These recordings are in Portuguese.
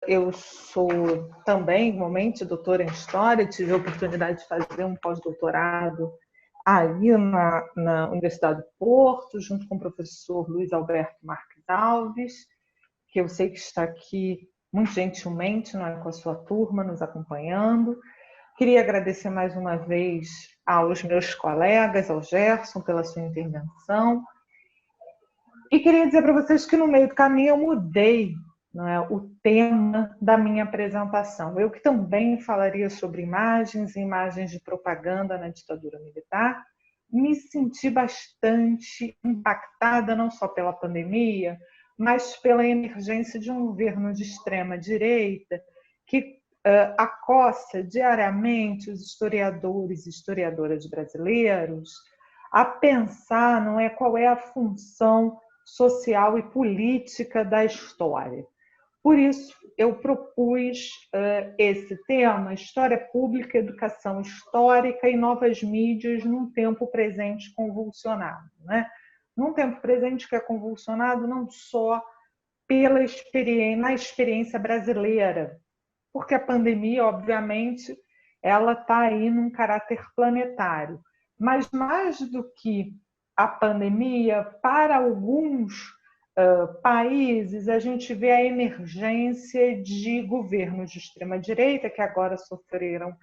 Eu sou também, igualmente, doutora em História, tive a oportunidade de fazer um pós-doutorado aí na Universidade do Porto, junto com o professor Luiz Alberto Marques Alves, que eu sei que está aqui muito gentilmente, não é, com a sua turma, nos acompanhando. Queria agradecer mais uma vez aos meus colegas, ao Gerson, pela sua intervenção. E queria dizer para vocês que no meio do caminho eu mudei, não é, o tema da minha apresentação. Eu que também falaria sobre imagens e imagens de propaganda na ditadura militar, me senti bastante impactada não só pela pandemia, mas pela emergência de um governo de extrema-direita que acossa diariamente os historiadores e historiadoras brasileiros a pensar, não é, qual é a função social e política da história. Por isso, eu propus esse tema, História Pública, Educação Histórica e Novas Mídias num tempo presente convulsionado. Né? Num tempo presente que é convulsionado não só na experiência brasileira, porque a pandemia, obviamente, ela está aí num caráter planetário. Mas mais do que a pandemia, para alguns países, a gente vê a emergência de governos de extrema-direita, que agora sofreram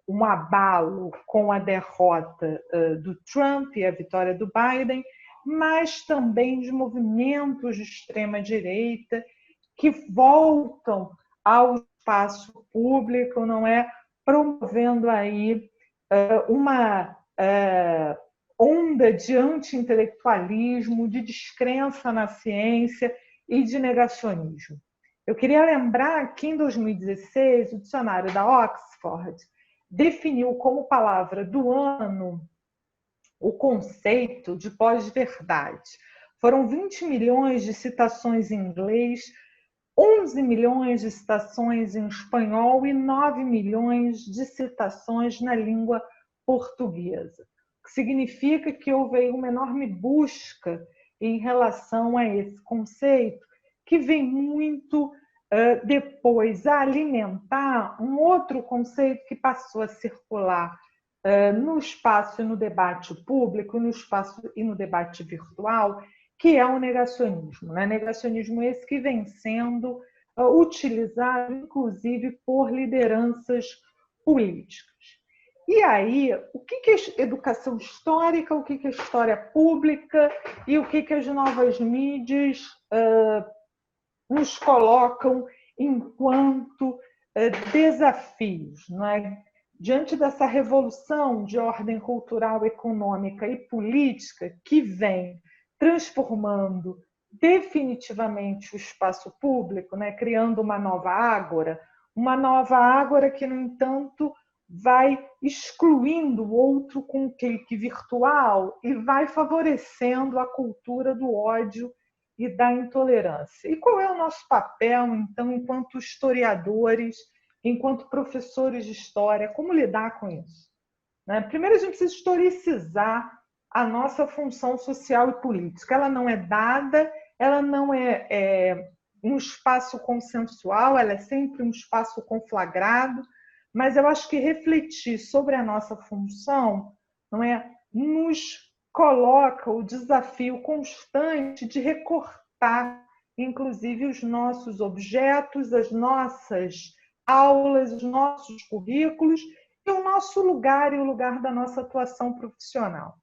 um abalo com a derrota do Trump e a vitória do Biden, mas também de movimentos de extrema-direita que voltam ao espaço público, não é, promovendo aí uma onda de anti-intelectualismo, de descrença na ciência e de negacionismo. Eu queria lembrar que em 2016 o dicionário da Oxford definiu como palavra do ano o conceito de pós-verdade. Foram 20 milhões de citações em inglês, 11 milhões de citações em espanhol e 9 milhões de citações na língua portuguesa. O que significa que houve uma enorme busca em relação a esse conceito, que vem muito depois a alimentar um outro conceito que passou a circular no espaço e no debate público, no espaço e no debate virtual, que é o negacionismo. Né? Negacionismo esse que vem sendo utilizado, inclusive, por lideranças políticas. E aí, o que é educação histórica, o que é história pública e o que as novas mídias nos colocam enquanto desafios, não é? Diante dessa revolução de ordem cultural, econômica e política que vem transformando definitivamente o espaço público, né? Criando uma nova ágora que, no entanto, vai excluindo o outro com o clique virtual e vai favorecendo a cultura do ódio e da intolerância. E qual é o nosso papel, então, enquanto historiadores, enquanto professores de história? Como lidar com isso? Primeiro, a gente precisa historicizar a nossa função social e política. Ela não é dada, ela não é um espaço consensual, ela é sempre um espaço conflagrado, mas eu acho que refletir sobre a nossa função nos coloca o desafio constante de recortar, inclusive, os nossos objetos, as nossas aulas, os nossos currículos e o nosso lugar e o lugar da nossa atuação profissional.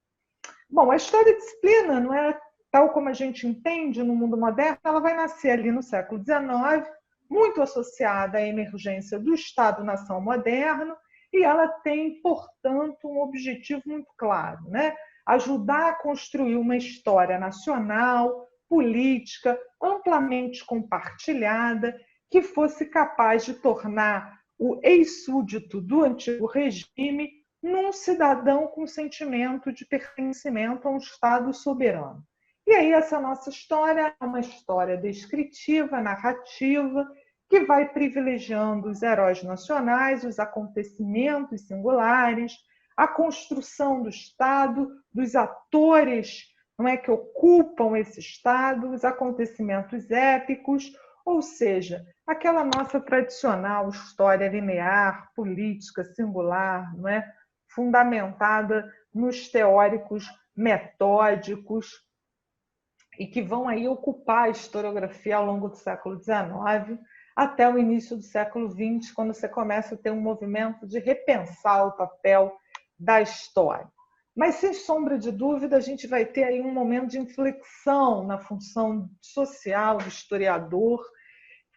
Bom, a história-disciplina, não é tal como a gente entende no mundo moderno, ela vai nascer ali no século XIX, muito associada à emergência do Estado-nação moderno, e ela tem, portanto, um objetivo muito claro, né? Ajudar a construir uma história nacional, política, amplamente compartilhada, que fosse capaz de tornar o ex-súdito do antigo regime num cidadão com sentimento de pertencimento a um Estado soberano. E aí essa nossa história é uma história descritiva, narrativa, que vai privilegiando os heróis nacionais, os acontecimentos singulares, a construção do Estado, dos atores que ocupam esse Estado, os acontecimentos épicos, ou seja, aquela nossa tradicional história linear, política, singular, não é? Fundamentada nos teóricos metódicos e que vão aí ocupar a historiografia ao longo do século XIX até o início do século XX, quando você começa a ter um movimento de repensar o papel da história. Mas, sem sombra de dúvida, a gente vai ter aí um momento de inflexão na função social do historiador,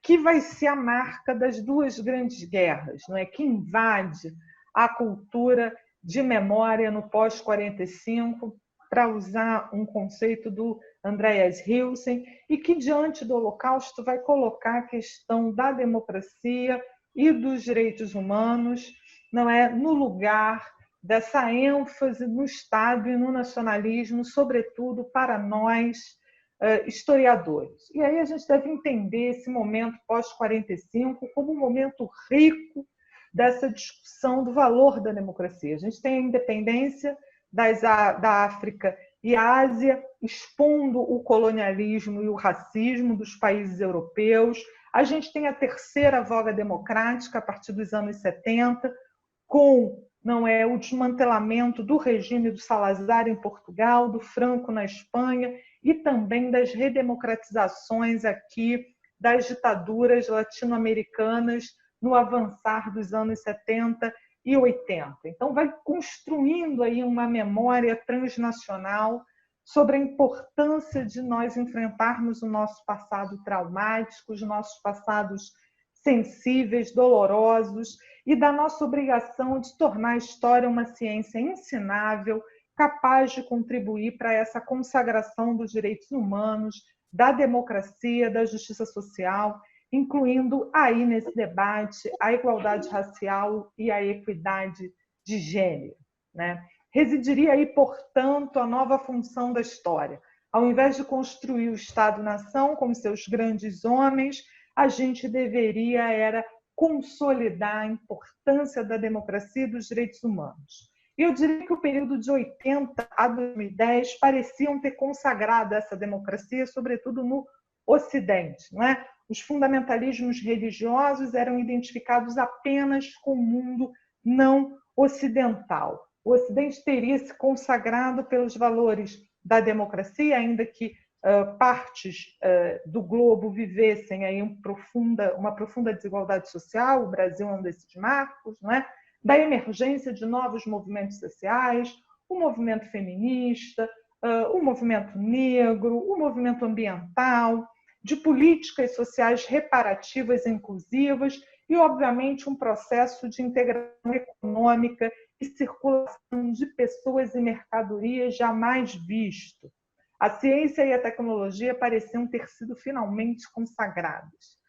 que vai ser a marca das duas grandes guerras, não é? Que invade a cultura de memória no pós-45, para usar um conceito do Andreas Hilsen, e que, diante do Holocausto, vai colocar a questão da democracia e dos direitos humanos, não é, no lugar dessa ênfase no Estado e no nacionalismo, sobretudo para nós, historiadores. E aí a gente deve entender esse momento pós-45 como um momento rico dessa discussão do valor da democracia. A gente tem a independência da África e Ásia, expondo o colonialismo e o racismo dos países europeus. A gente tem a terceira voga democrática a partir dos anos 70, com o desmantelamento do regime do Salazar em Portugal, do Franco na Espanha e também das redemocratizações aqui das ditaduras latino-americanas no avançar dos anos 70 e 80. Então, vai construindo aí uma memória transnacional sobre a importância de nós enfrentarmos o nosso passado traumático, os nossos passados sensíveis, dolorosos, e da nossa obrigação de tornar a história uma ciência ensinável, capaz de contribuir para essa consagração dos direitos humanos, da democracia, da justiça social, incluindo aí nesse debate a igualdade racial e a equidade de gênero, né? Residiria aí, portanto, a nova função da história. Ao invés de construir o Estado-nação como seus grandes homens, a gente deveria consolidar a importância da democracia e dos direitos humanos. E eu diria que o período de 80 a 2010 pareciam ter consagrado essa democracia, sobretudo no Ocidente, não é? Os fundamentalismos religiosos eram identificados apenas com o mundo não ocidental. O Ocidente teria se consagrado pelos valores da democracia, ainda que partes do globo vivessem aí uma profunda desigualdade social, o Brasil é um desses marcos, não é? Da emergência de novos movimentos sociais, o movimento feminista, o movimento negro, o movimento ambiental, de políticas sociais reparativas e inclusivas e, obviamente, um processo de integração econômica e circulação de pessoas e mercadorias jamais visto. A ciência e a tecnologia pareciam ter sido finalmente consagradas.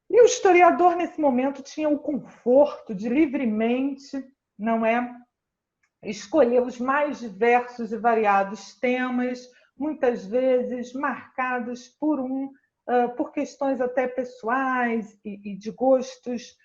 E o historiador, nesse momento, tinha o conforto de livremente, escolher os mais diversos e variados temas, muitas vezes marcados por questões até pessoais e de gostos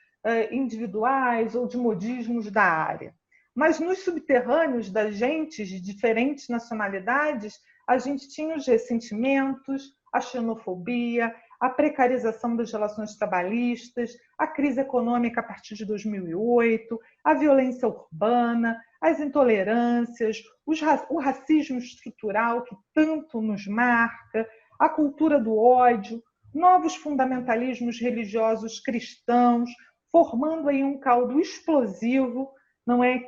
individuais ou de modismos da área. Mas nos subterrâneos das gentes de diferentes nacionalidades, a gente tinha os ressentimentos, a xenofobia, a precarização das relações trabalhistas, a crise econômica a partir de 2008, a violência urbana, as intolerâncias, o racismo estrutural que tanto nos marca, a cultura do ódio, novos fundamentalismos religiosos cristãos, formando aí um caldo explosivo,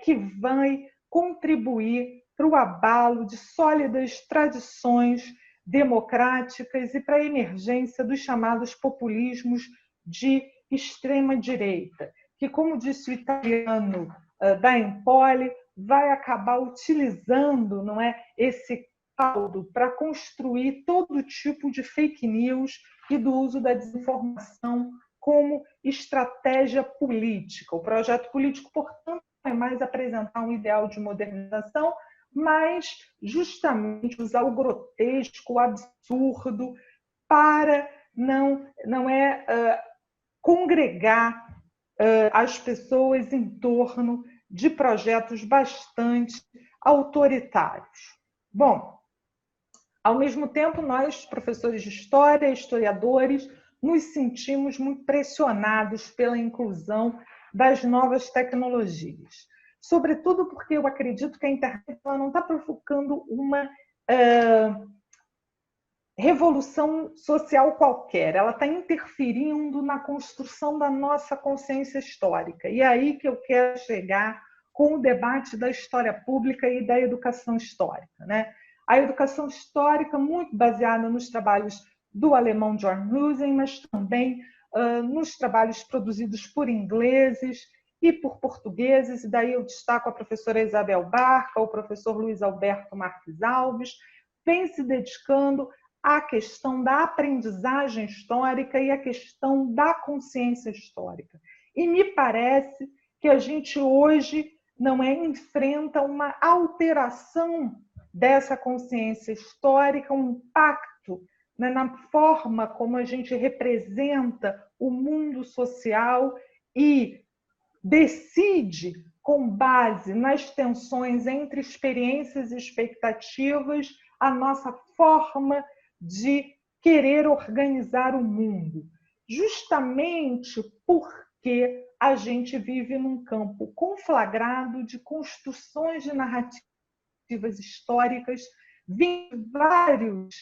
que vai contribuir para o abalo de sólidas tradições democráticas e para a emergência dos chamados populismos de extrema-direita, que, como disse o italiano da Empoli, vai acabar utilizando esse caldo para construir todo tipo de fake news e do uso da desinformação como estratégia política. O projeto político, portanto, não é mais apresentar um ideal de modernização, mas justamente usar o grotesco, o absurdo, para congregar as pessoas em torno de projetos bastante autoritários. Bom, ao mesmo tempo, nós, professores de história, historiadores, nos sentimos muito pressionados pela inclusão das novas tecnologias. Sobretudo porque eu acredito que a internet ela não está provocando uma revolução social qualquer, ela está interferindo na construção da nossa consciência histórica. E é aí que eu quero chegar com o debate da história pública e da educação histórica, né? A educação histórica, muito baseada nos trabalhos do alemão John Husen, mas também nos trabalhos produzidos por ingleses e por portugueses, e daí eu destaco a professora Isabel Barca, o professor Luiz Alberto Marques Alves, vem se dedicando à questão da aprendizagem histórica e à questão da consciência histórica. E me parece que a gente hoje enfrenta uma alteração dessa consciência histórica, um impacto na forma como a gente representa o mundo social e decide, com base nas tensões entre experiências e expectativas, a nossa forma de querer organizar o mundo. Justamente porque a gente vive num campo conflagrado de construções de narrativas históricas, vindo vários,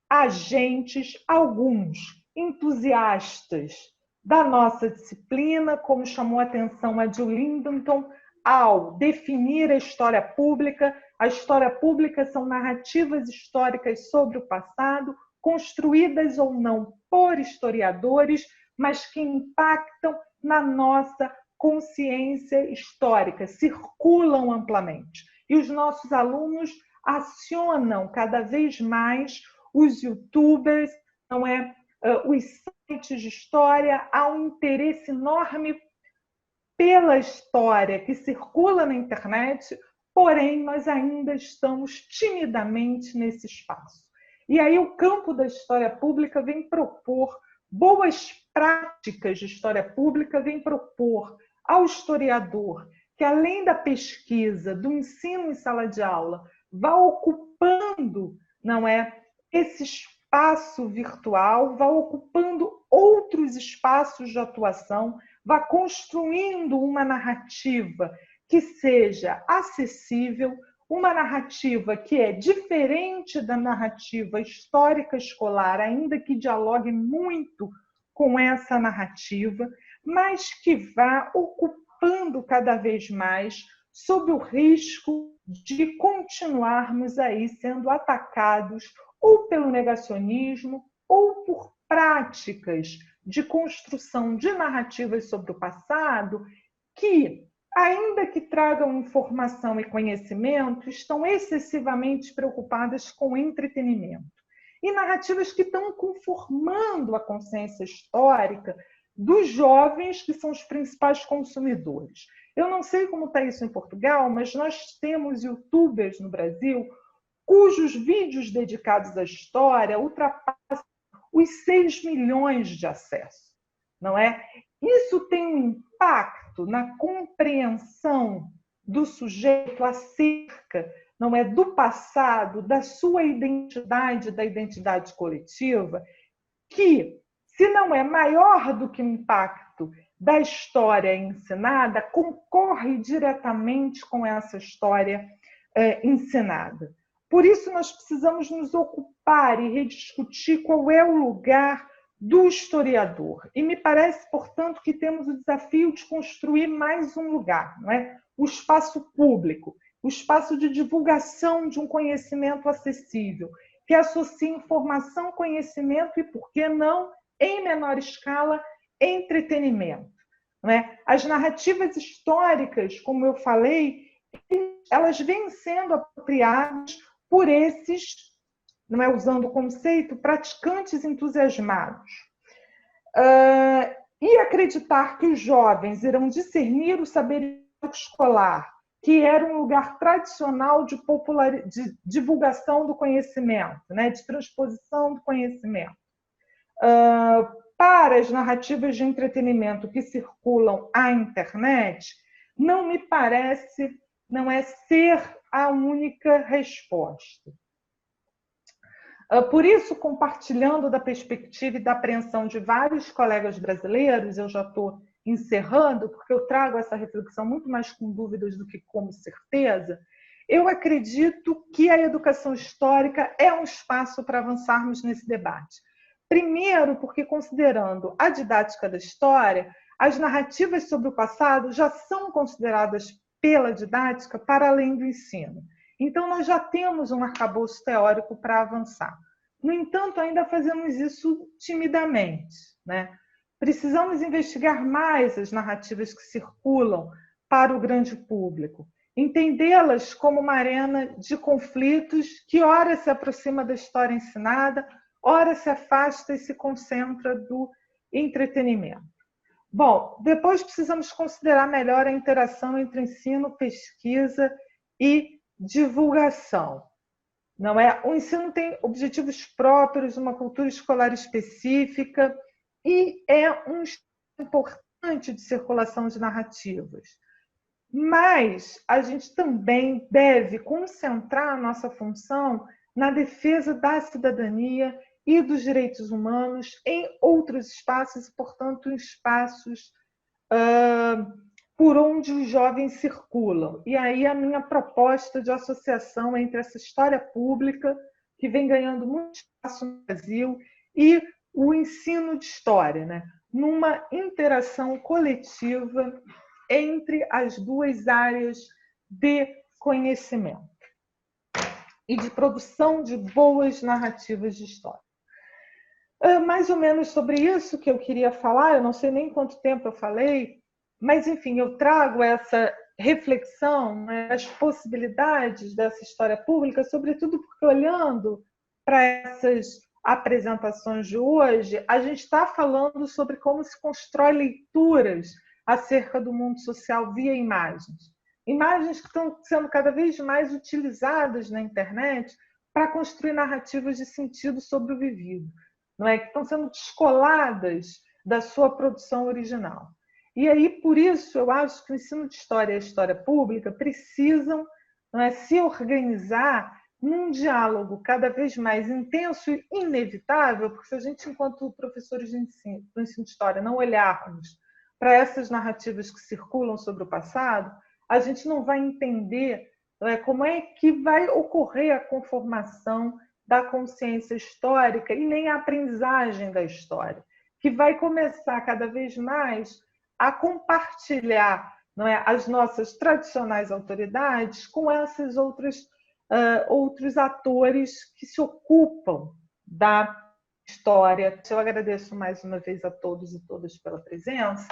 agentes, alguns entusiastas da nossa disciplina, como chamou a atenção a Jill Lindenton, ao definir a história pública. A história pública são narrativas históricas sobre o passado, construídas ou não por historiadores, mas que impactam na nossa consciência histórica, circulam amplamente. E os nossos alunos acionam cada vez mais os youtubers, os sites de história, há um interesse enorme pela história que circula na internet, porém nós ainda estamos timidamente nesse espaço. E aí o campo da história pública vem propor boas práticas de história pública, vem propor ao historiador que, além da pesquisa, do ensino em sala de aula, vá ocupando, esse espaço virtual, vá ocupando outros espaços de atuação, vá construindo uma narrativa que seja acessível, uma narrativa que é diferente da narrativa histórica escolar, ainda que dialogue muito com essa narrativa, mas que vá ocupando cada vez mais, sob o risco de continuarmos aí sendo atacados ou pelo negacionismo ou por práticas de construção de narrativas sobre o passado que, ainda que tragam informação e conhecimento, estão excessivamente preocupadas com entretenimento. E narrativas que estão conformando a consciência histórica dos jovens, que são os principais consumidores. Eu não sei como está isso em Portugal, mas nós temos youtubers no Brasil cujos vídeos dedicados à história ultrapassam os 6 milhões de acessos, não é? Isso tem um impacto na compreensão do sujeito acerca, do passado, da sua identidade, da identidade coletiva, que, se não é maior do que o impacto da história ensinada, concorre diretamente com essa história ensinada. Por isso, nós precisamos nos ocupar e rediscutir qual é o lugar do historiador. E me parece, portanto, que temos o desafio de construir mais um lugar, o espaço público, o espaço de divulgação de um conhecimento acessível, que associe informação, conhecimento e, por que não, em menor escala, entretenimento. As narrativas históricas, como eu falei, elas vêm sendo apropriadas por esses, usando o conceito, praticantes entusiasmados. E acreditar que os jovens irão discernir o saber escolar, que era um lugar tradicional de divulgação do conhecimento, de transposição do conhecimento, para as narrativas de entretenimento que circulam à internet, não me parece ser a única resposta. Por isso, compartilhando da perspectiva e da apreensão de vários colegas brasileiros, eu já estou encerrando, porque eu trago essa reflexão muito mais com dúvidas do que como certeza, eu acredito que a educação histórica é um espaço para avançarmos nesse debate. Primeiro, porque, considerando a didática da história, as narrativas sobre o passado já são consideradas pela didática para além do ensino. Então, nós já temos um arcabouço teórico para avançar. No entanto, ainda fazemos isso timidamente, né? Precisamos investigar mais as narrativas que circulam para o grande público, entendê-las como uma arena de conflitos que ora se aproxima da história ensinada, ora se afasta e se concentra do entretenimento. Bom, depois precisamos considerar melhor a interação entre ensino, pesquisa e divulgação. Não é? O ensino tem objetivos próprios, uma cultura escolar específica e é um importante de circulação de narrativas. Mas a gente também deve concentrar a nossa função na defesa da cidadania e dos direitos humanos em outros espaços, e, portanto, em espaços por onde os jovens circulam. E aí a minha proposta de associação entre essa história pública, que vem ganhando muito espaço no Brasil, e o ensino de história, né? Numa interação coletiva entre as duas áreas de conhecimento e de produção de boas narrativas de história. Mais ou menos sobre isso que eu queria falar, eu não sei nem quanto tempo eu falei, mas, enfim, eu trago essa reflexão, né, as possibilidades dessa história pública, sobretudo porque, olhando para essas apresentações de hoje, a gente está falando sobre como se constrói leituras acerca do mundo social via imagens. Imagens que estão sendo cada vez mais utilizadas na internet para construir narrativas de sentido sobre o vivido, não é? Que estão sendo descoladas da sua produção original. E aí, por isso, eu acho que o ensino de história e a história pública precisam, não é, se organizar num diálogo cada vez mais intenso e inevitável, porque se a gente, enquanto professores de ensino, do ensino de história, não olharmos para essas narrativas que circulam sobre o passado, a gente não vai entender, não é, como é que vai ocorrer a conformação da consciência histórica e nem a aprendizagem da história, que vai começar cada vez mais a compartilhar, não é, as nossas tradicionais autoridades com esses outros atores que se ocupam da história. Eu agradeço mais uma vez a todos e todas pela presença